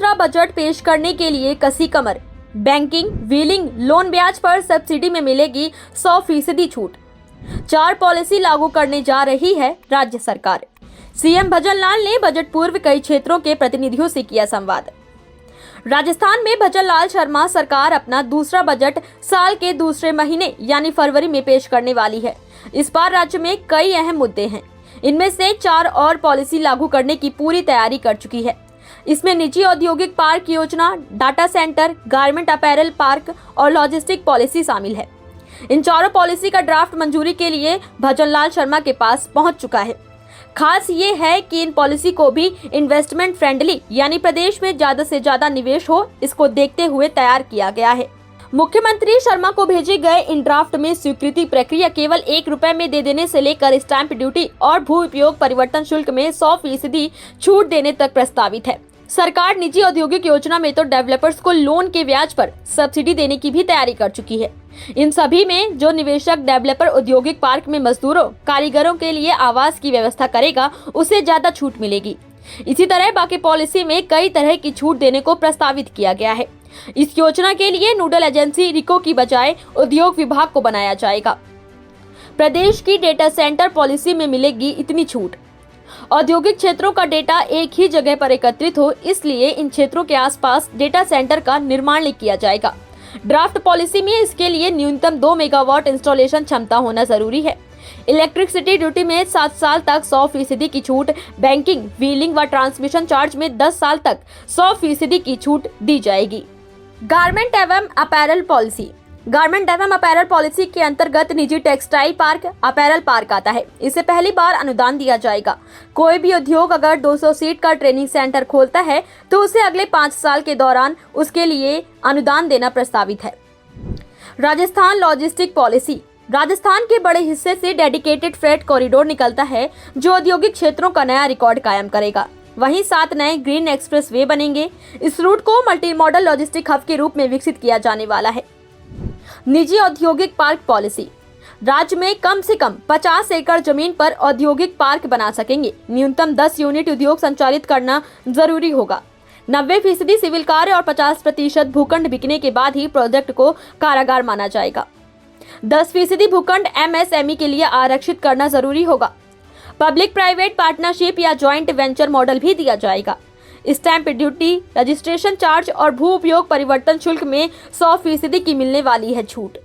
दूसरा बजट पेश करने के लिए कसी कमर। बैंकिंग, व्हीलिंग, लोन ब्याज पर सब्सिडी में मिलेगी 100% छूट। 4 पॉलिसी लागू करने जा रही है राज्य सरकार। सीएम भजनलाल ने बजट पूर्व कई क्षेत्रों के प्रतिनिधियों से किया संवाद। राजस्थान में भजनलाल शर्मा सरकार अपना दूसरा बजट साल के दूसरे महीने यानी फरवरी में पेश करने वाली है। इस बार राज्य में कई अहम मुद्दे हैं। इनमें से 4 और पॉलिसी लागू करने की पूरी तैयारी कर चुकी है। इसमें निजी औद्योगिक पार्क योजना, data centre, garment apparel park और लॉजिस्टिक पॉलिसी शामिल है। इन चारों पॉलिसी का ड्राफ्ट मंजूरी के लिए भजनलाल शर्मा के पास पहुंच चुका है। खास ये है कि इन पॉलिसी को भी इन्वेस्टमेंट फ्रेंडली यानी प्रदेश में ज्यादा से ज्यादा निवेश हो, इसको देखते हुए तैयार किया गया है। मुख्यमंत्री शर्मा को भेजे गए इन ड्राफ्ट में स्वीकृति प्रक्रिया केवल 1 रुपए में दे देने से लेकर स्टैंप ड्यूटी और भू उपयोग परिवर्तन शुल्क में 100% छूट देने तक प्रस्तावित है। सरकार निजी औद्योगिक योजना में तो डेवलपर्स को लोन के ब्याज पर सब्सिडी देने की भी तैयारी कर चुकी है। इन सभी में जो निवेशक डेवलपर औद्योगिक पार्क में मजदूरों, कारीगरों के लिए आवास की व्यवस्था करेगा, उसे ज्यादा छूट मिलेगी। इसी तरह बाकी पॉलिसी में कई तरह की छूट देने को प्रस्तावित किया गया है। इस योजना के लिए नोडल एजेंसी रिको की बजाय उद्योग विभाग को बनाया जाएगा। प्रदेश की डेटा सेंटर पॉलिसी में मिलेगी इतनी छूट। औद्योगिक क्षेत्रों का डेटा एक ही जगह पर एकत्रित हो, इसलिए इन क्षेत्रों के आसपास डेटा सेंटर का निर्माण नहीं किया जाएगा। ड्राफ्ट पॉलिसी में इसके लिए न्यूनतम 2 मेगावाट इंस्टॉलेशन क्षमता होना जरूरी है। इलेक्ट्रिसिटी ड्यूटी में 7 साल तक 100% की छूट, बैंकिंग, व्हीलिंग व ट्रांसमिशन चार्ज में 10 साल तक 100% की छूट दी जाएगी। गारमेंट एवं अपैरल पॉलिसी। गारमेंट एवं अपैरल पॉलिसी के अंतर्गत निजी टेक्सटाइल पार्क, अपैरल पार्क आता है। इसे पहली बार अनुदान दिया जाएगा। कोई भी उद्योग अगर 200 सीट का ट्रेनिंग सेंटर खोलता है तो उसे अगले 5 साल के दौरान उसके लिए अनुदान देना प्रस्तावित है। Rajasthan logistic policy. राजस्थान के बड़े हिस्से से डेडिकेटेड फ्रेट कॉरिडोर निकलता है, जो औद्योगिक क्षेत्रों का नया रिकॉर्ड कायम करेगा। वहीं 7 नए ग्रीन एक्सप्रेस वे बनेंगे। इस रूट को मल्टी मॉडल लॉजिस्टिक हब के रूप में विकसित किया जाने वाला है। निजी औद्योगिक पार्क पॉलिसी। राज्य में कम से कम 50 एकड़ जमीन पर औद्योगिक पार्क बना सकेंगे। न्यूनतम 10 यूनिट उद्योग संचालित करना जरूरी होगा। 90% सिविल कार्य और 50% भूखंड बिकने के बाद ही प्रोजेक्ट को कारागार माना जाएगा। 10% भूखंड MSME के लिए आरक्षित करना जरूरी होगा। पब्लिक प्राइवेट पार्टनरशिप या ज्वाइंट वेंचर मॉडल भी दिया जाएगा। स्टैंप ड्यूटी, रजिस्ट्रेशन चार्ज और भू उपयोग परिवर्तन शुल्क में 100% की मिलने वाली है छूट।